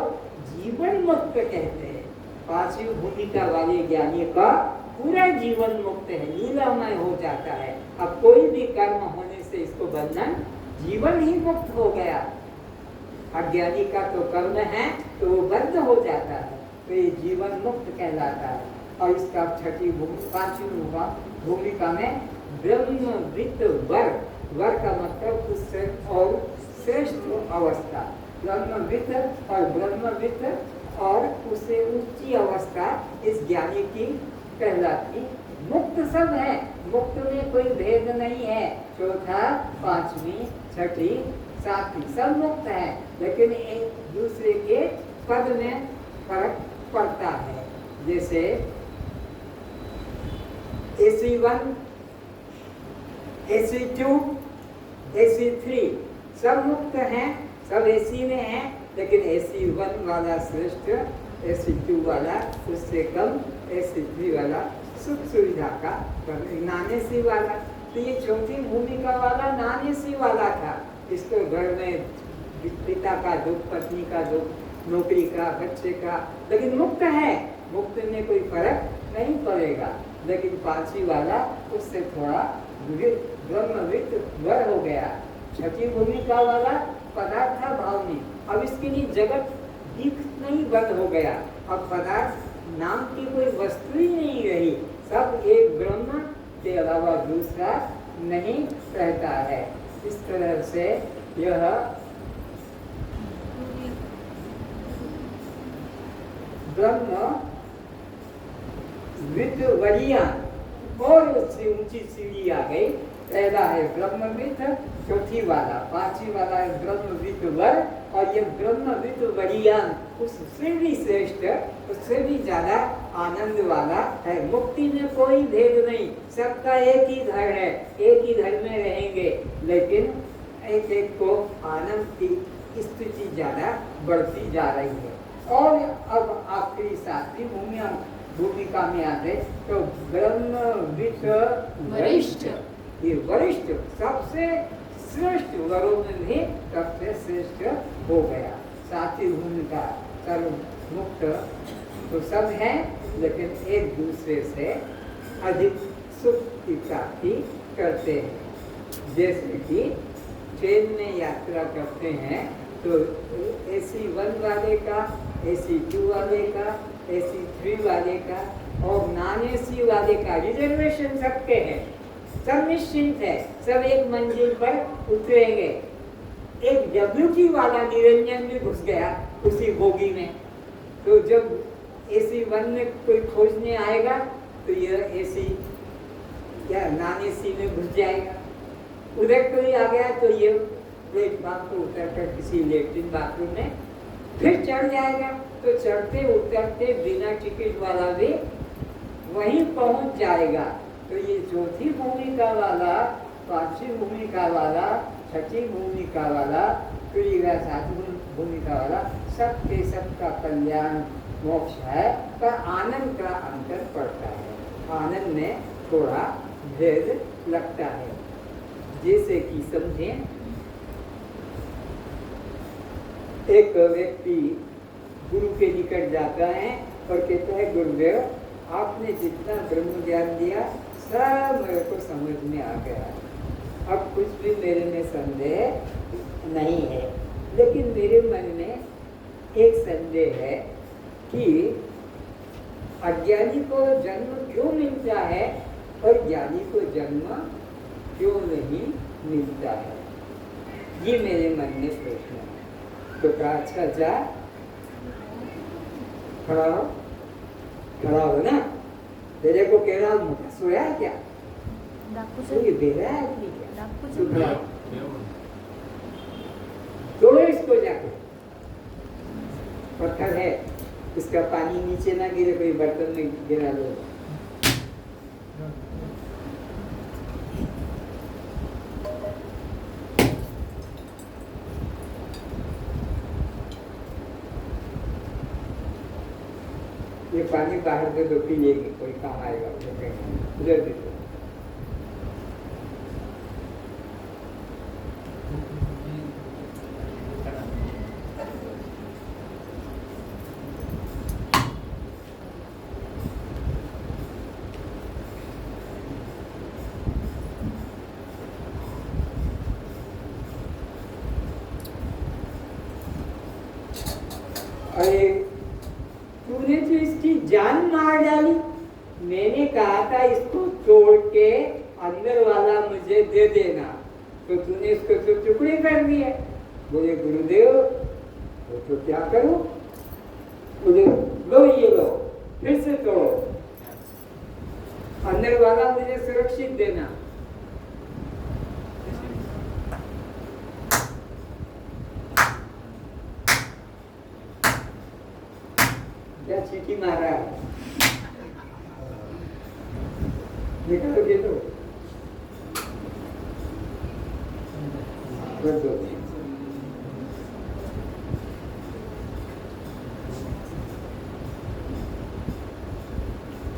जीवन मुक्त कहते हैं। पांचवी भूमिका वाले ज्ञानी का पूरा जीवन मुक्त है, लीलामय हो जाता है। अब कोई भी कर्म होने से इसको बंधन, जीवन ही मुक्त हो गया। अज्ञानी का तो कर्म है तो वो बंद हो जाता है, तो ये जीवन मुक्त कहलाता है। और इसका छठी पांचवी भूमिका में ब्रह्मविद वर, वर का मतलब उससे और श्रेष्ठ अवस्था, ब्रह्मविद और ब्रह्मविद और उससे ऊंची अवस्था इस ज्ञानी की कहलाती। मुक्त सब है, मुक्त में कोई भेद नहीं है। चौथा, पांचवी, छठी, सातवीं सब मुक्त है, लेकिन एक दूसरे के पद में फर्क पड़ता है। जैसे AC1, AC2, AC3 सब मुक्त हैं, सब AC में हैं, लेकिन AC1 वाला श्रेष्ठ, AC2 वाला उससे कम, AC3 वाला सुख सुविधा का नानेसी वाला। तो ये चौथी भूमिका वाला नानेसी वाला था। इसको घर में पिता का दुख, पत्नी का दुख, नौकरी का, बच्चे का, लेकिन मुक्त है, मुक्त में कोई फर्क नहीं पड़ेगा। लेकिन पांचवी वाला उससे थोड़ा ब्रह्मविद वर हो गया। छठी भूमिका वाला पदार्थ भाव में, अब इसके लिए जगत दिख नहीं बंद हो गया। अब पदार्थ नाम की कोई वस्तु ही नहीं रही, सब एक ब्रह्म के अलावा दूसरा नहीं रहता है। इस तरह से यह ब्रह्म विद वरिया और उससे ऊंची सीढ़ी आ गई। पहला है ब्रह्मविद, चौथी वाला, पांचवी वाला है ब्रह्मविद वर, और ये ब्रह्मविद वरियान उससे भी श्रेष्ठ, उससे भी ज्यादा आनंद वाला है। मुक्ति में कोई भेद नहीं, सबका एक ही घर है, एक ही घर में रहेंगे, लेकिन एक एक को आनंद की स्थिति ज्यादा बढ़ती जा रही है। और अब आखिरी सातवीं भूमिका में आते तो ब्रह्मविद वरिष्ठ, ये वरिष्ठ सबसे श्रेष्ठ वरों में भी सबसे श्रेष्ठ हो गया। सातवीं भूमिका सर्व मुक्त तो सब है, लेकिन एक दूसरे से अधिक सुख की प्राप्ति करते हैं। जैसे कि ट्रेन में यात्रा करते हैं तो AC1 वाले का AC2 वाले का, AC3 वाले का और नॉन AC वाले का रिजर्वेशन सबके हैं। सब निश्चिंत है, सब एक मंजिल पर उतरेंगे। एक WT वाला निरंजन भी घुस गया उसी बोगी में। तो जब AC1 में कोई खोजने आएगा तो यह AC या नॉन AC में घुस जाएगा। उधर कोई आ गया तो ये प्लेटफॉर्म को उतर कर किसी लेट्रिन बाथरूम में फिर चढ़ जाएगा। तो चढ़ते उतरते बिना टिकट वाला भी वहीं पहुंच जाएगा। तो ये चौथी भूमिका वाला, पांचवी भूमिका वाला, छठी भूमिका वाला, फिर ये सातवीं भूमिका वाला, सबके सबका कल्याण मोक्ष है, पर आनंद का अंतर पड़ता है। आनंद में थोड़ा भेद लगता है। जैसे कि समझें, एक व्यक्ति गुरु के निकट जाता है और कहता है, गुरुदेव आपने जितना ब्रह्म ज्ञान दिया सब मेरे को समझ में आ गया, अब कुछ भी मेरे में संदेह नहीं है। लेकिन मेरे मन में एक संदेह है कि अज्ञानी को जन्म क्यों मिलता है और ज्ञानी को जन्म क्यों नहीं मिलता है। ये मेरे मन में प्रश्न है। तो कहा, अच्छा जा खड़ा हो ना, तेरे को कह रहा हूँ सोया है क्या? तो ये बेरा है आदमी क्या? तू खड़ा हो, तोड़ो इसको जाकर। पत्थर है, इसका पानी नीचे ना गिरे, कोई बर्तन में गिरा दो। ये पानी बाहर दे दो, पी लेगी, कोई काम आएगा उधर दे दो। अरे तूने तो इसकी जान मार डाली। मैंने कहा था इसको तोड़ के अंदर वाला मुझे दे देना, तो तूने इसको तो टुकड़े कर दिए। बोले गुरुदेव तो क्या करूं? बोले लो ये लो, फिर से तोड़ो, अंदर वाला मुझे सुरक्षित देना। क्या चीटी मारा है? निकालो दे दो, रख दो।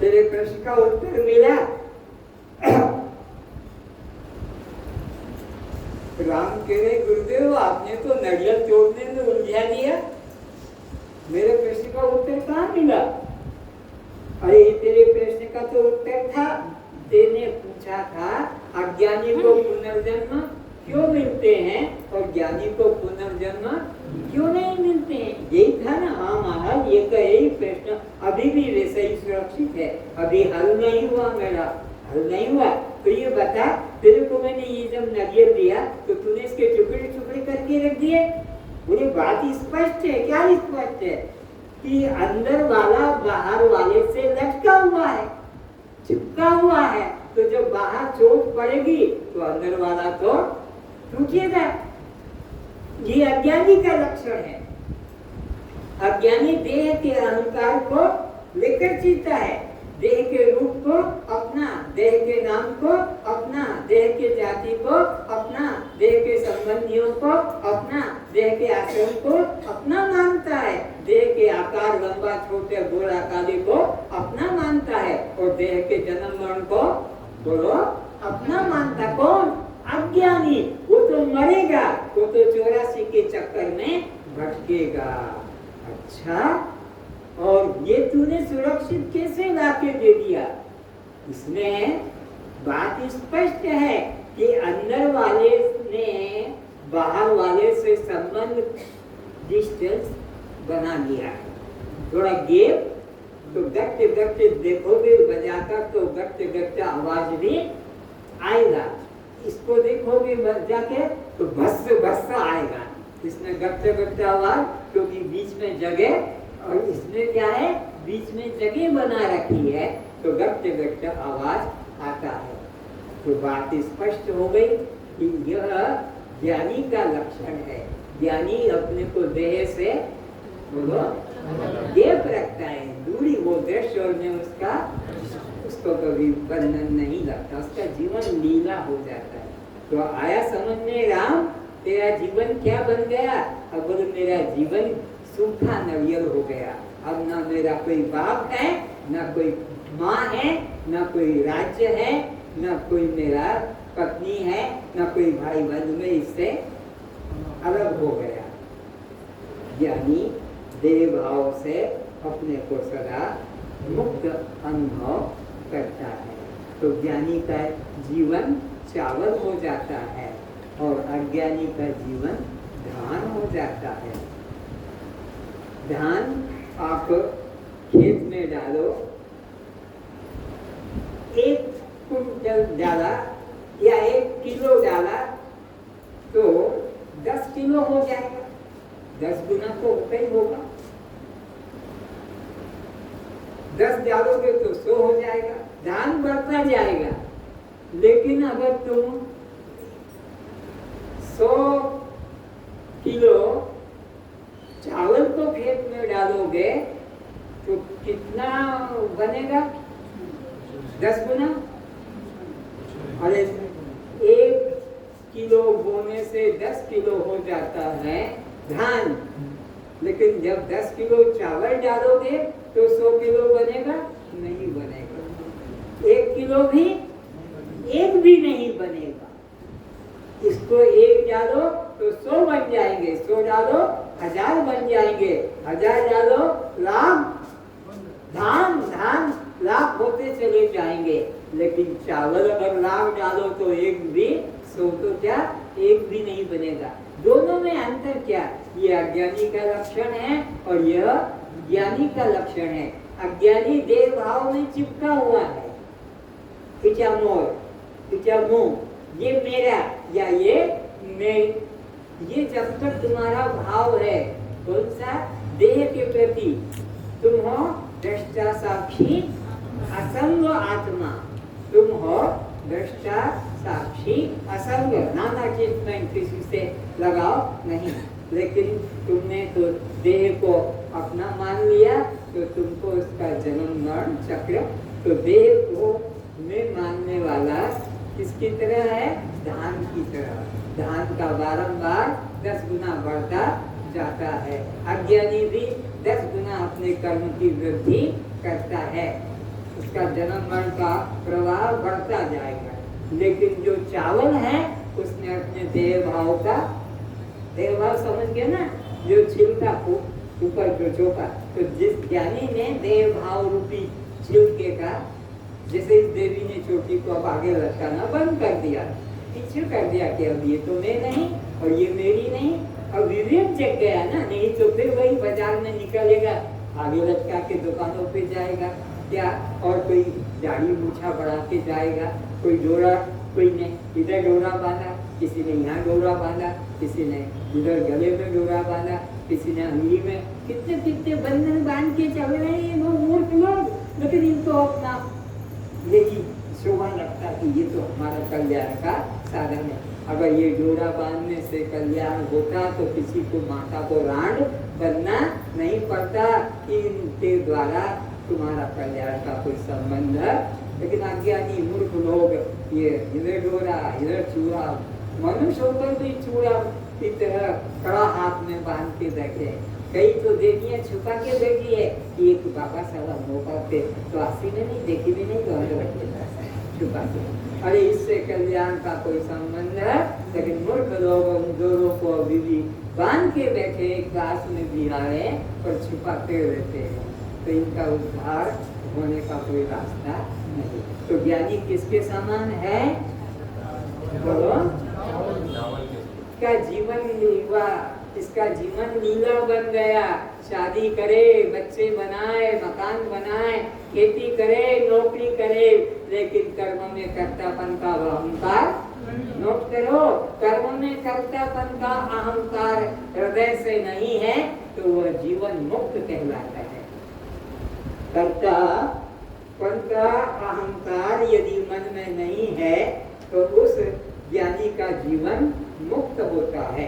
तेरे प्रश्न का उत्तर मिला। राम कह रहे, गुरुदेव आपने तो नारियल तोड़ने में उलझा दिया, मेरे प्रश्न का उत्तर कहाँ मिला? अरे तेरे प्रश्न का तो उत्तर था, तेने पूछा था अज्ञानी को पुनर्जन्म क्यों मिलते हैं और ज्ञानी को पुनर्जन्म क्यों नहीं मिलते हैं, यही था ना? हाँ महाराज, ये तो यही प्रश्न अभी भी वैसे ही सुरक्षित है, अभी हल नहीं हुआ, मेरा हल नहीं हुआ। तो ये बता, तेरे को मैंने ये जब नारियल दिया तो तूने इसके टुकड़े टुकड़े करके रख दिए। बोले बात स्पष्ट है। क्या स्पष्ट है? कि अंदर वाला बाहर वाले से लटका हुआ है, चिपका हुआ है। तो जब बाहर चोट पड़ेगी तो अंदर वाला तो टूटेगा। ये अज्ञानी का लक्षण है। अज्ञानी देह के अहंकार को लेकर जीता है, देह के रूप को अपना, देह के नाम को अपना, देह के जाति को अपना, देह के संबंधियों को अपना, देह के आश्रम को अपना मानता है, देह के आकार लंबा छोटे गोरा काली को अपना मानता है, और देह के जन्म मरण को बोलो अपना मानता। कौन? अज्ञानी। वो तो मरेगा, वो तो 84 के चक्कर में भटकेगा। अच्छा, और ये तूने सुरक्षित कैसे लाके दे दिया? इसमें बात स्पष्ट है कि अंदर वाले ने बाहर वाले से संबंध डिस्टेंस बना लिया है। थोड़ा गेप तो गट्टे गट्टे देखोगे बजाकर तो गट्टे गट्टे आवाज भी आएगा। इसको देखोगे जाके तो भस्स भस्स आएगा। इसमें गट्टे गट्टे आवाज, क्योंकि बीच में जगह, और इसमें क्या है, बीच में जगह बना रखी है तो गट्टे गट्टे आवाज आता है। तो बात स्पष्ट हो गई कि यह ज्ञानी का लक्षण है। ज्ञानी अपने को देह से बोलो गेप रखता है, दूरी वो दृश्य और में उसको कभी बंधन नहीं लगता, उसका जीवन लीला हो जाता है। तो आया समझ में राम, तेरा जीवन क्या बन गया? अब बोले मेरा जीवन सूखा नरियल हो गया। अब ना मेरा कोई बाप है, ना कोई माँ है, ना कोई राज्य है, ना कोई मेरा पत्नी है, ना कोई भाई बंधु, में इससे अलग हो गया। ज्ञानी देह भाव से अपने को सदा मुक्त अनुभव करता है। तो ज्ञानी का जीवन चावल हो जाता है और अज्ञानी का जीवन धान हो जाता है। धान आप खेत में डालो, 1 कुंटल डाला या 1 किलो डाला तो 10 किलो हो जाएगा, 10 गुना तो होता ही होगा। 10 डालोगे तो 100 हो जाएगा, धान बढ़ता जाएगा। लेकिन अगर तुम 100 किलो चावल को खेत में डालोगे तो कितना बनेगा? 10 गुना। और 1 किलो बोने से 10 किलो हो जाता है धान। लेकिन जब 10 किलो चावल डालोगे तो 100 किलो बनेगा? नहीं बनेगा। 1 किलो भी, 1 भी नहीं बनेगा। इसको 1 डालो तो 100 बन जाएंगे, 100 डालो 1000 बन जाएंगे, 1000 डालो लाख, धान धान लाख होते चले जाएंगे। लेकिन चावल अगर लाख डालो तो 1 भी, 100 तो क्या 1 भी नहीं बनेगा। दोनों में अंतर क्या? ये अज्ञानी का लक्षण है और यह ज्ञानी का लक्षण है। अज्ञानी देह भाव में चिपका हुआ है, पिचा मोर, पिचा मुंह, ये मेरा या ये मैं, ये जब तक तुम्हारा भाव है कौन सा? देह के प्रति। तुम हो दृष्टा साक्षी असंग आत्मा, तुम हो दृष्टा साक्षी असंग, नाना चित्त किसी से लगाओ नहीं। लेकिन तुमने तो देह को अपना मान लिया तो तुमको उसका जन्म मरण चक्र, तो देह को में मानने वाला किसकी तरह है? धान की तरह। धान का बारंबार 10 गुना बढ़ता जाता है। अज्ञानी भी 10 गुना अपने कर्म की वृद्धि करता है, उसका जन्म मरण का प्रवाह बढ़ता जाएगा। लेकिन जो चावल है उसने अपने देह भाव का, देह भाव समझ गए ना, जो छिलका ऊपर जो चौका, तो जिस ज्ञानी ने देह भाव रूपी छिलके का, जैसे इस देवी ने चोटी को अब आगे लटकाना बंद कर दिया, पीछे कर दिया कि अब ये तो मैं नहीं और ये मेरी नहीं, अब विवेक जग गया ना। नहीं तो फिर वही बाजार में निकलेगा, आगे लटका के दुकानों पे जाएगा क्या, और कोई दाढ़ी मूछा बढ़ा के जाएगा, कोई डोरा, कोई ने इधर डोरा बांधा, किसी ने यहाँ डोरा बांधा, किसी ने इधर गले में डोरा बांधा, किसी ने अंगली में, कितने कितने बंधन बांध के चल रहे हैं ये लोग, मूर्ख लोग। लेकिन इनको अपना यही शोभा लगता है कि ये तो हमारा कल्याण का साधन है। अगर ये डोरा बांधने से कल्याण होता तो किसी को माता को रांड बनना नहीं पड़ता, इनके द्वारा तुम्हारा कल्याण का कोई संबंध है। लेकिन अज्ञानी मूर्ख लोग ये इधर डोरा इधर चूड़ा, मनुष्य होकर भी चूड़ा की तरह कड़ा हाथ में बांध के बैठे। कई तो देवियाँ छुपा के बैठी है कि एक बाबा साला मौका पे तो आसी में नहीं देखी भी नहीं, तो हमें बैठे छुपा के। अरे इससे कल्याण का कोई संबंध है। लेकिन मूर्ख लोग उन दोनों को अभी भी बांध के बैठे, क्लास में बिहारे और छुपाते रहते हैं, तो इनका उद्धार होने का कोई रास्ता नहीं। तो ज्ञानी किसके समान है? बोलो, का जीवन निर्वाह इसका जीवन लीला बन गया। शादी करे, बच्चे बनाए, मकान बनाए, खेती करे, नौकरी करे, लेकिन कर्म में कर्तापन का अहंकार नोट करो। कर्म में कर्तापन का अहंकार हृदय से नहीं है तो वह जीवन मुक्त कहलाता है। कर्तापन का अहंकार यदि मन में नहीं है तो उस ज्ञानी का जीवन मुक्त होता है।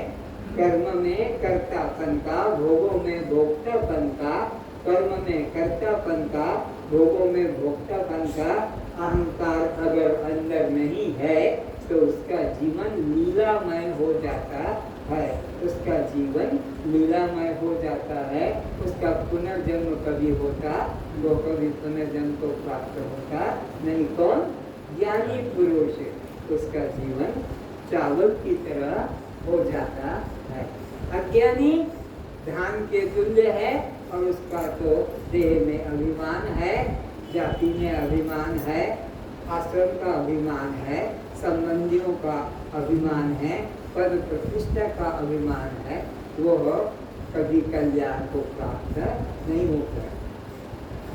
कर्म में कर्तापन का, भोगों में भोक्तापन का, कर्म में कर्तापन का, भोगों में भोक्तापन का अहंकार अगर अंदर नहीं है तो उसका जीवन लीलामय हो जाता है। उसका जीवन लीलामय हो जाता है। उसका पुनर्जन्म कभी होता, वो कभी पुनर्जन्म को प्राप्त होता नहीं। कौन? ज्ञानी पुरुष। उसका जीवन चावल की तरह हो जाता है। अज्ञानी धान के तुल्य है और उसका तो देह में अभिमान है, जाति में अभिमान है, आश्रम का अभिमान है, संबंधियों का अभिमान है, पद प्रतिष्ठा का अभिमान है। वो कभी कल्याण को प्राप्त नहीं होता।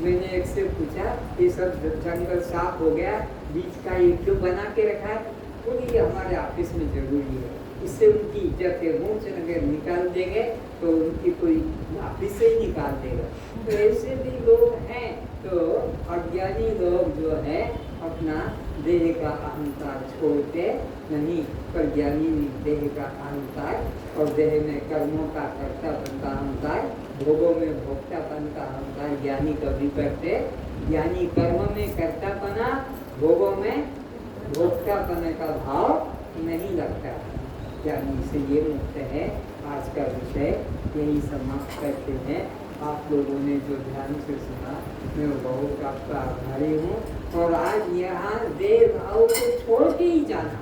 मैंने एक से पूछा, ये सब जंगल साफ हो गया, बीच का ये क्यों बना के रखा है? बोले ये हमारे ऑफिस में जरूरी है, इससे उनकी इज्जत है। मुँह से अगर निकाल देंगे तो उनकी कोई ऑफिस से ही निकाल देगा। तो ऐसे भी लोग हैं। तो अज्ञानी लोग जो है अपना देह का अहंकार छोड़ते नहीं, पर ज्ञानी देह का अहंकार और देह में कर्मों का कर्तापन का अहंकार, भोगों में भोक्तापन का अहंकार ज्ञानी कभी करते। ज्ञानी कर्म में कर्तापना, भोगों में भोक्तापन का भाव नहीं लगता। ज्ञानी से ये मुक्त है। आज का विषय यही समाप्त करते हैं। आप लोगों ने जो ध्यान से सुना, मैं बहुत आपका आभारी हूँ। और आज यहाँ देह भाव को छोड़ के ही जाना।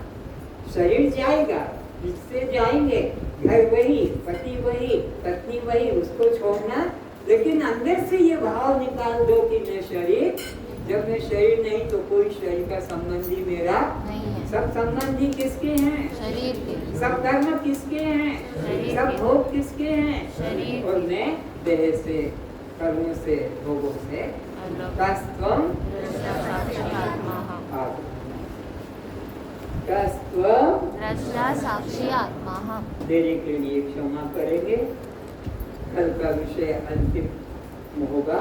शरीर जाएगा, रिश्ते जाएंगे, घर वही, पति वही, पत्नी वही, उसको छोड़ना, लेकिन अंदर से ये भाव निकाल दो कि मैं शरीर, जब मैं शरीर नहीं तो कोई शरीर का संबंधी मेरा नहीं है। सब संबंधी किसके हैं? शरीर के। सब कर्म किसके हैं? शरीर सब के। भोग किसके हैं? शरीर और मैं देह से, कर्मों से, भोगों से अलग। कस्त्वम दृष्टा साक्षी आत्मा हम। कस्त्वम दृष्टा साक्षी आत्मा हम। देने के लिए क्षमा करेंगे। कल का विषय अंतिम होगा।